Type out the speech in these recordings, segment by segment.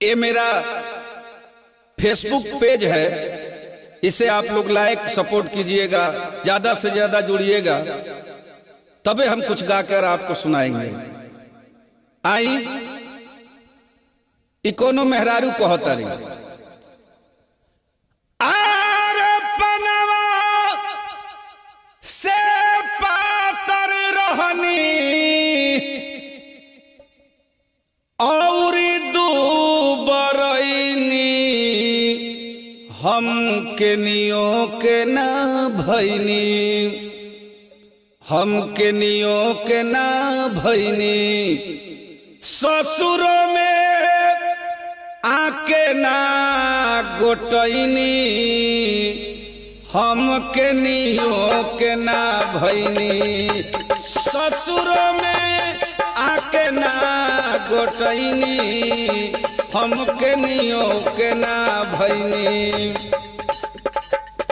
ये मेरा Facebook page है, इसे आप लोग लाइक सपोर्ट कीजिएगा, ज्यादा से ज्यादा जुड़िएगा, तबे हम कुछ गाकर आपको सुनाएंगे। आई इकोनो मेहरारू कहतरी आरे पनवा से पातर रहनी और दुबरैनी हम के नियो के ना भैनी, हम के नियो के ना भैनी ससुर में आके ना गोटैनी, हम के नियो के ना भैनी ससुर में आके ना गोटैनी, हम के नियो के ना भैनी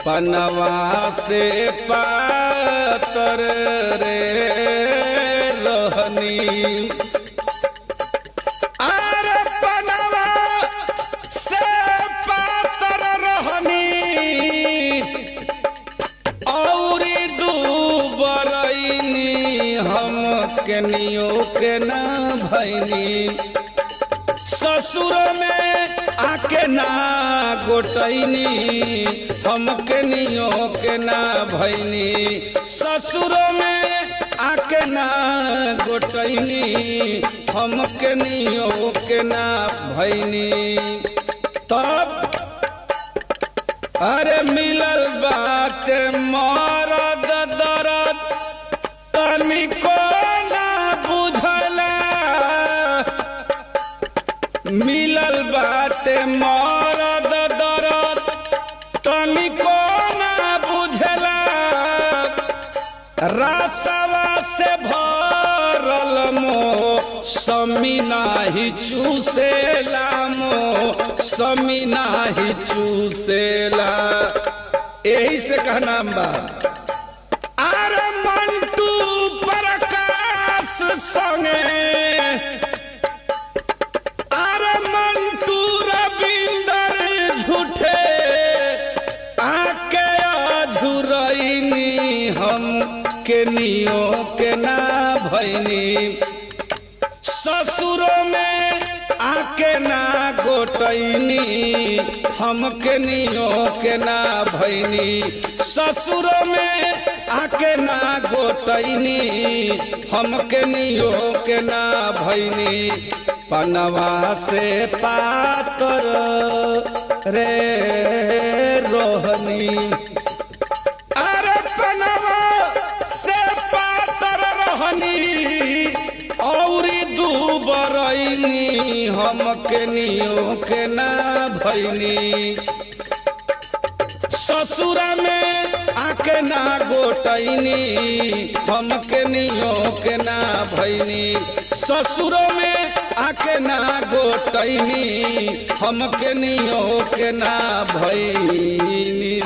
पनवा से पातर रे रहनी। आरे पनवा से पातर रहनी और दुबरैनी हम के नियो के ना भैनी ससुर में आके ना गोटैनी, हम के नियो के ना भैनी ससुर में आके ना गोटैनी, हम के नियो के ना भैनी। तब अरे मिलल बात मरद दरद तनिको ना बुझला, मिलल बाटे मरद दरद तनिको ना बुझला, रासवा से भरल मोह समी नाही चूसेला, मोह समी नाही चूसेला। यही से कहना बा आरे मंटू प्रकाश संगे हम के नियो के ना भैनी ससुर में आके ना गोटैनी, हम के नियो के ना भैनी ससुर में आके ना गोटैनी, हम के नियो के ना भैनी पनवा से पातर रे रोहनी। अरे पनवा से पातर रहनी और दुबरैनी हम के नियो के ना भैनी ससुर में आके ना गोटैनी, हम के नियो के ना भैनी ससुर में आके ना गोटैनी, हम के नियो के ना भैनी।